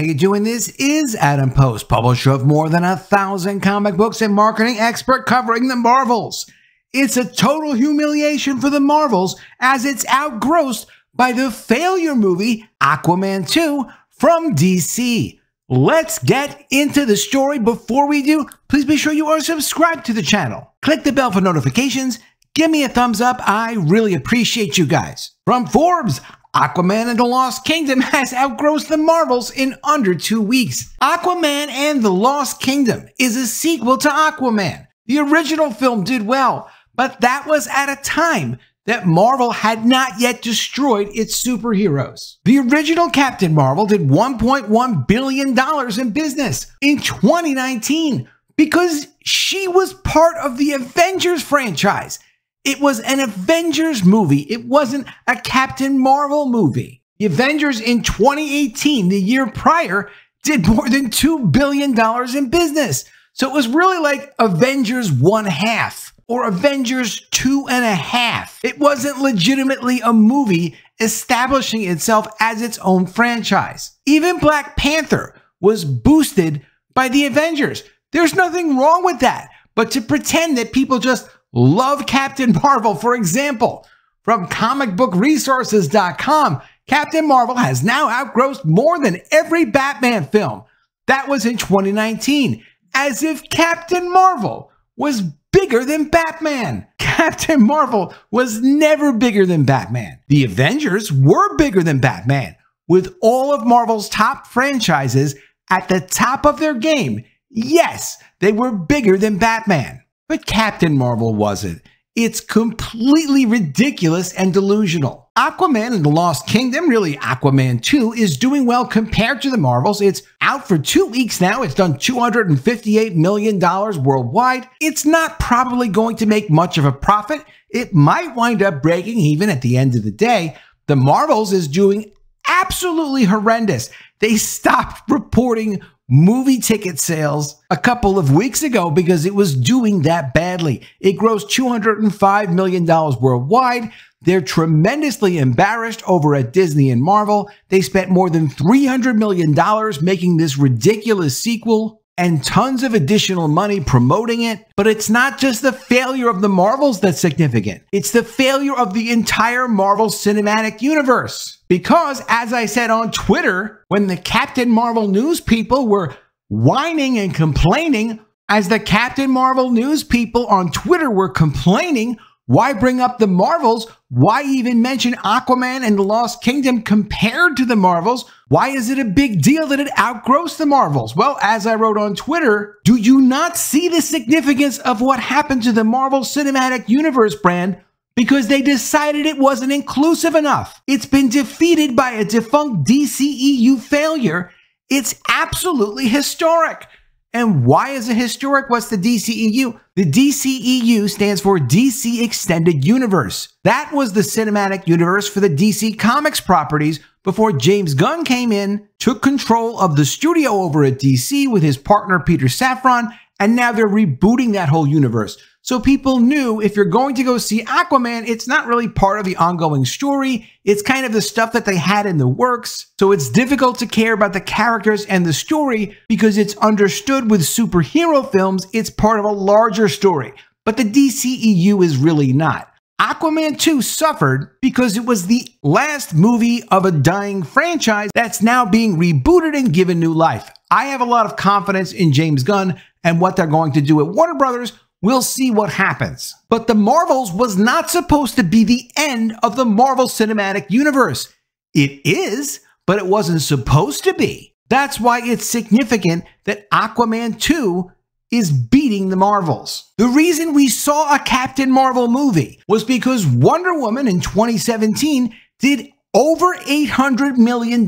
how you doing? This is Adam Post, publisher of more than 1,000 comic books and marketing expert covering the Marvels. It's a total humiliation for the Marvels as it's outgrossed by the failure movie Aquaman 2 from DC. Let's get into the story. Before we do, please be sure you are subscribed to the channel. Click the bell for notifications. Give me a thumbs up. I really appreciate you guys. From Forbes, Aquaman and the Lost Kingdom has outgrossed the Marvels in under 2 weeks. Aquaman and the Lost Kingdom is a sequel to Aquaman. The original film did well, but that was at a time that Marvel had not yet destroyed its superheroes. The original Captain Marvel did $1.1 billion in business in 2019 because she was part of the Avengers franchise. It was an Avengers movie. It wasn't a Captain Marvel movie. The Avengers in 2018, the year prior, did more than $2 billion in business. So it was really like Avengers 1/2 or Avengers 2.5. It wasn't legitimately a movie establishing itself as its own franchise. Even Black Panther was boosted by the Avengers. There's nothing wrong with that, but to pretend that people just love Captain Marvel, for example, from comicbookresources.com, Captain Marvel has now outgrossed more than every Batman film. That was in 2019, as if Captain Marvel was bigger than Batman. Captain Marvel was never bigger than Batman. The Avengers were bigger than Batman, with all of Marvel's top franchises at the top of their game. Yes, they were bigger than Batman. But Captain Marvel wasn't. It's completely ridiculous and delusional. Aquaman and the Lost Kingdom, really Aquaman 2, is doing well compared to the Marvels. It's out for 2 weeks now. It's done $258 million worldwide. It's not probably going to make much of a profit. It might wind up breaking even at the end of the day. The Marvels is doing absolutely horrendous. They stopped reporting movie ticket sales a couple of weeks ago because it was doing that badly. It grossed $205 million worldwide. They're tremendously embarrassed over at Disney and Marvel. They spent more than $300 million making this ridiculous sequel and tons of additional money promoting it. But it's not just the failure of the Marvels that's significant. It's the failure of the entire Marvel Cinematic Universe. Because, as I said on Twitter, when the Captain Marvel news people were whining and complaining, as the Captain Marvel news people on Twitter were complaining, why bring up the Marvels? Why even mention Aquaman and the Lost Kingdom compared to the Marvels? Why is it a big deal that it outgrossed the Marvels? Well, as I wrote on Twitter, do you not see the significance of what happened to the Marvel Cinematic Universe brand? Because they decided it wasn't inclusive enough. It's been defeated by a defunct DCEU failure. It's absolutely historic. And why is it historic? What's the DCEU? The DCEU stands for DC Extended Universe. That was the cinematic universe for the DC Comics properties before James Gunn came in, took control of the studio over at DC with his partner Peter Safran, and now they're rebooting that whole universe. So people knew if you're going to go see Aquaman, it's not really part of the ongoing story. It's kind of the stuff that they had in the works. So it's difficult to care about the characters and the story because it's understood with superhero films, it's part of a larger story. But the DCEU is really not. Aquaman 2 suffered because it was the last movie of a dying franchise that's now being rebooted and given new life. I have a lot of confidence in James Gunn and what they're going to do at Warner Brothers. We'll see what happens. But the Marvels was not supposed to be the end of the Marvel Cinematic Universe. It is, but it wasn't supposed to be. That's why it's significant that Aquaman 2 is beating the Marvels. The reason we saw a Captain Marvel movie was because Wonder Woman in 2017 did over $800 million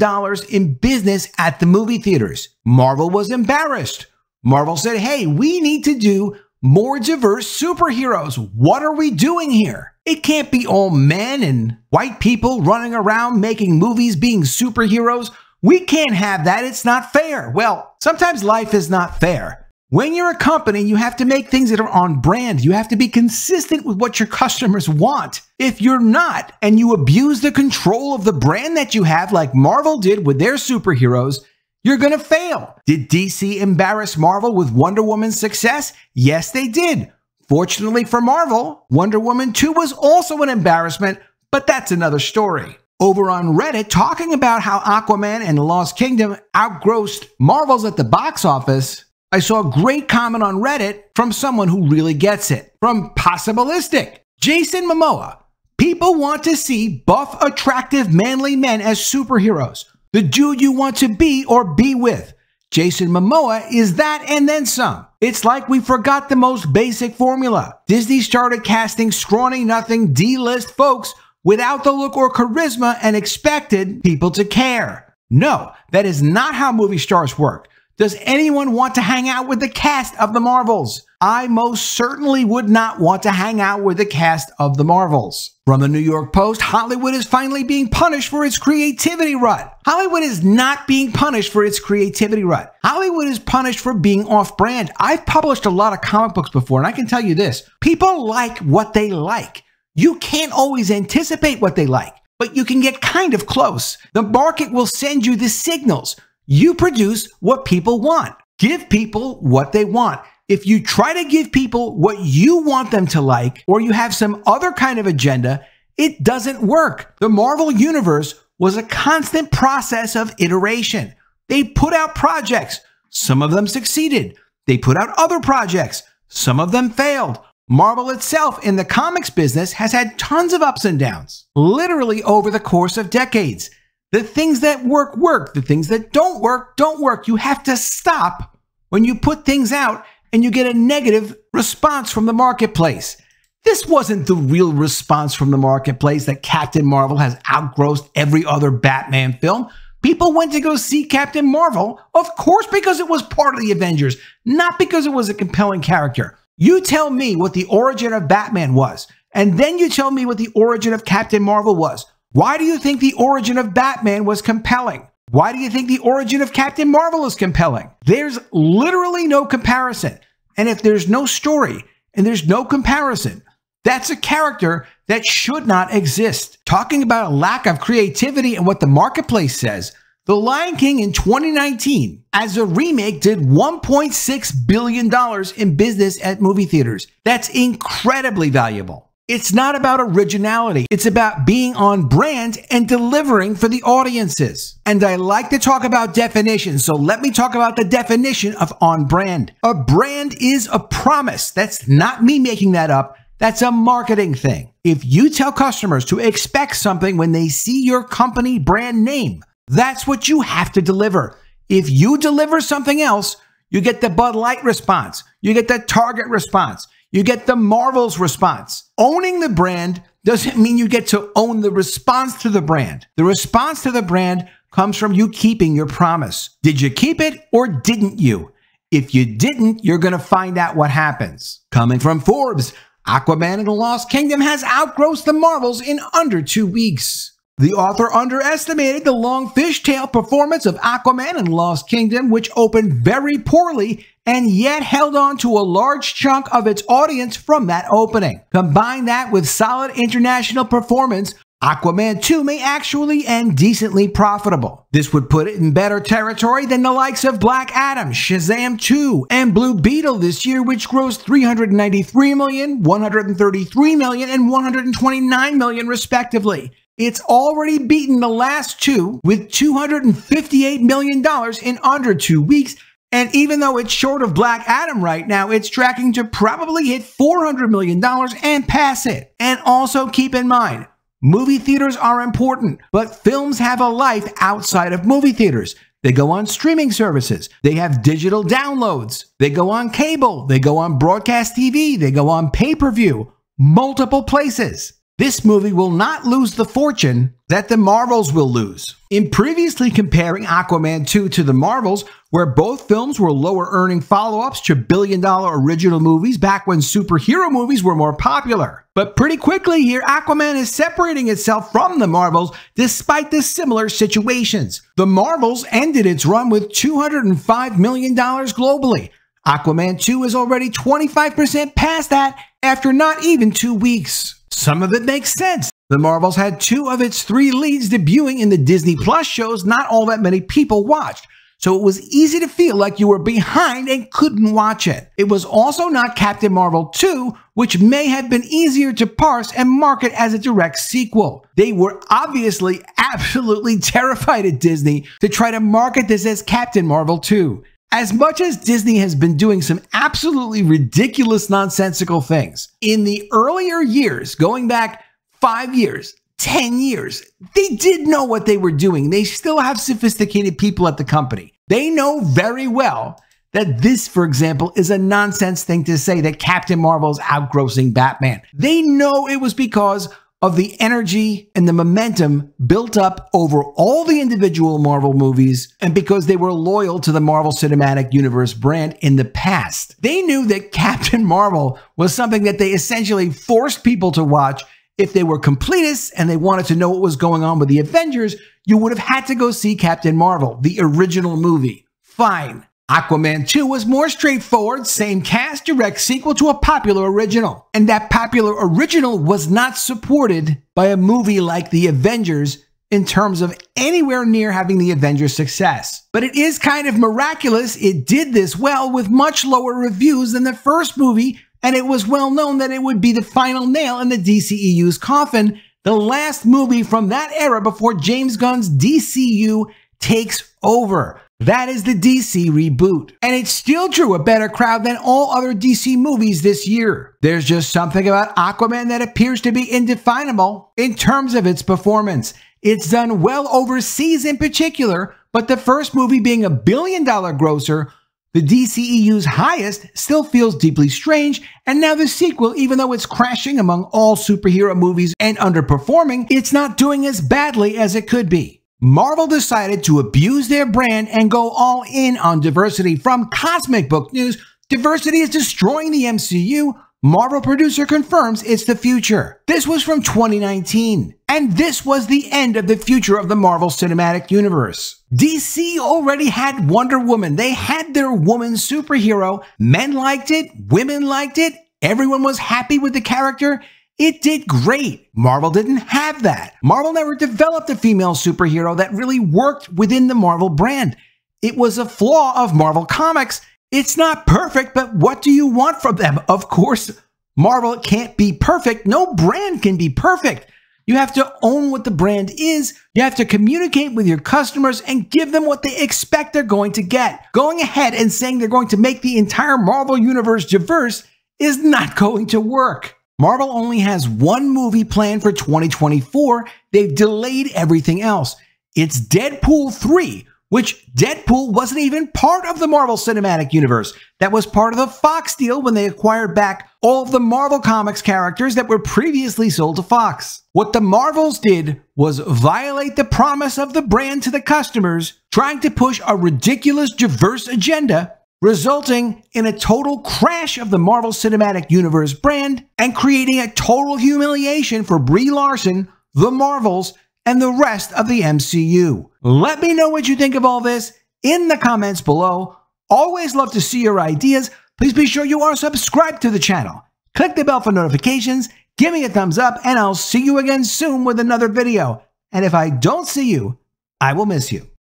in business at the movie theaters. Marvel was embarrassed. Marvel said, hey, we need to do more diverse superheroes. What are we doing here? It can't be all men and white people running around making movies being superheroes. We can't have that. It's not fair. Well, sometimes life is not fair. When you're a company, you have to make things that are on brand. You have to be consistent with what your customers want. If you're not, and you abuse the control of the brand that you have, like Marvel did with their superheroes, You're gonna fail. Did DC embarrass Marvel with Wonder Woman's success? Yes, they did. Fortunately for Marvel, Wonder Woman 2 was also an embarrassment, but that's another story. Over on Reddit, talking about how Aquaman and the Lost Kingdom outgrossed Marvel's at the box office, I saw a great comment on Reddit from someone who really gets it. From Possibilistic. Jason Momoa. People want to see buff, attractive, manly men as superheroes. The dude you want to be or be with. Jason Momoa is that and then some. It's like we forgot the most basic formula. Disney started casting scrawny nothing D-list folks without the look or charisma and expected people to care. No, that is not how movie stars work. Does anyone want to hang out with the cast of the Marvels? I most certainly would not want to hang out with the cast of the Marvels. From the New York Post, Hollywood is finally being punished for its creativity rut. Hollywood is not being punished for its creativity rut. Hollywood is punished for being off-brand. I've published a lot of comic books before, and I can tell you this. People like what they like. You can't always anticipate what they like, but you can get kind of close. The market will send you the signals. You produce what people want. Give people what they want. If you try to give people what you want them to like, or you have some other kind of agenda, it doesn't work. The Marvel Universe was a constant process of iteration. They put out projects. Some of them succeeded. They put out other projects. Some of them failed. Marvel itself in the comics business has had tons of ups and downs, literally over the course of decades. The things that work, work. The things that don't work, don't work. You have to stop when you put things out and you get a negative response from the marketplace. This wasn't the real response from the marketplace that Captain Marvel has outgrossed every other Batman film. People went to go see Captain Marvel, of course, because it was part of the Avengers, not because it was a compelling character. You tell me what the origin of Batman was, and then you tell me what the origin of Captain Marvel was. Why do you think the origin of Batman was compelling? Why do you think the origin of Captain Marvel is compelling? There's literally no comparison. And if there's no story and there's no comparison, that's a character that should not exist. Talking about a lack of creativity and what the marketplace says, The Lion King in 2019, as a remake, did $1.6 billion in business at movie theaters. That's incredibly valuable. It's not about originality. It's about being on brand and delivering for the audiences. And I like to talk about definitions, so let me talk about the definition of on brand. A brand is a promise. That's not me making that up. That's a marketing thing. If you tell customers to expect something when they see your company brand name, that's what you have to deliver. If you deliver something else, you get the Bud Light response. You get the Target response. You get the Marvel's response. Owning the brand doesn't mean you get to own the response to the brand. The response to the brand comes from you keeping your promise. Did you keep it or didn't you? If you didn't, you're going to find out what happens. Coming from Forbes, Aquaman and the Lost Kingdom has outgrossed the Marvels in under 2 weeks. The author underestimated the long fishtail performance of Aquaman and Lost Kingdom, which opened very poorly and yet held on to a large chunk of its audience from that opening. Combine that with solid international performance, Aquaman 2 may actually end decently profitable. This would put it in better territory than the likes of Black Adam, Shazam 2, and Blue Beetle this year, which grossed $393 million, $133 million, and $129 million respectively. It's already beaten the last two with $258 million in under 2 weeks. And even though it's short of Black Adam right now, it's tracking to probably hit $400 million and pass it. And also keep in mind, movie theaters are important, but films have a life outside of movie theaters. They go on streaming services. They have digital downloads. They go on cable. They go on broadcast TV. They go on pay-per-view. Multiple places. This movie will not lose the fortune that the Marvels will lose. In previously comparing Aquaman 2 to the Marvels, where both films were lower earning follow-ups to billion-dollar original movies back when superhero movies were more popular. But pretty quickly here, Aquaman is separating itself from the Marvels despite the similar situations. The Marvels ended its run with $205 million globally. Aquaman 2 is already 25% past that after not even 2 weeks. Some of it makes sense. The Marvels had 2 of its 3 leads debuting in the Disney Plus shows not all that many people watched. so it was easy to feel like you were behind and couldn't watch it. It was also not Captain Marvel 2, which may have been easier to parse and market as a direct sequel. They were obviously absolutely terrified at Disney to try to market this as Captain Marvel 2. As much as Disney has been doing some absolutely ridiculous, nonsensical things, in the earlier years, going back 5 years, 10 years, they did know what they were doing. They still have sophisticated people at the company. They know very well that this, for example, is a nonsense thing to say that Captain Marvel is outgrossing Batman. They know it was because of the energy and the momentum built up over all the individual Marvel movies, and because they were loyal to the Marvel Cinematic Universe brand in the past. They knew that Captain Marvel was something that they essentially forced people to watch. If they were completists and they wanted to know what was going on with the Avengers, you would have had to go see Captain Marvel, the original movie. Fine. Aquaman 2 was more straightforward, same cast, direct sequel to a popular original. And that popular original was not supported by a movie like The Avengers in terms of anywhere near having the Avengers' success. But it is kind of miraculous it did this well with much lower reviews than the first movie, and it was well known that it would be the final nail in the DCEU's coffin, the last movie from that era before James Gunn's DCEU takes over. That is the DC reboot. And it still drew a better crowd than all other DC movies this year. There's just something about Aquaman that appears to be indefinable in terms of its performance. It's done well overseas in particular, but the first movie being $1 billion grosser, the DCEU's highest, still feels deeply strange, and now the sequel, even though it's crashing among all superhero movies and underperforming, it's not doing as badly as it could be. Marvel decided to abuse their brand and go all in on diversity. From Cosmic Book News, diversity is destroying the MCU. Marvel producer confirms it's the future. This was from 2019. And this was the end of the future of the Marvel Cinematic Universe. DC already had Wonder Woman. They had their woman superhero. Men liked it. Women liked it. Everyone was happy with the character. It did great. Marvel didn't have that. Marvel never developed a female superhero that really worked within the Marvel brand. It was a flaw of Marvel Comics. It's not perfect, but what do you want from them? Of course, Marvel can't be perfect. No brand can be perfect. You have to own what the brand is. You have to communicate with your customers and give them what they expect they're going to get. Going ahead and saying they're going to make the entire Marvel universe diverse is not going to work. Marvel only has one movie planned for 2024. They've delayed everything else. It's Deadpool 3, which Deadpool wasn't even part of the Marvel Cinematic Universe. That was part of the Fox deal when they acquired back all of the Marvel Comics characters that were previously sold to Fox. What the Marvels did was violate the promise of the brand to the customers, trying to push a ridiculous diverse agenda, resulting in a total crash of the Marvel Cinematic Universe brand and creating a total humiliation for Brie Larson, the Marvels, and the rest of the MCU. Let me know what you think of all this in the comments below. Always love to see your ideas. Please be sure you are subscribed to the channel. Click the bell for notifications, give me a thumbs up, and I'll see you again soon with another video. And if I don't see you, I will miss you.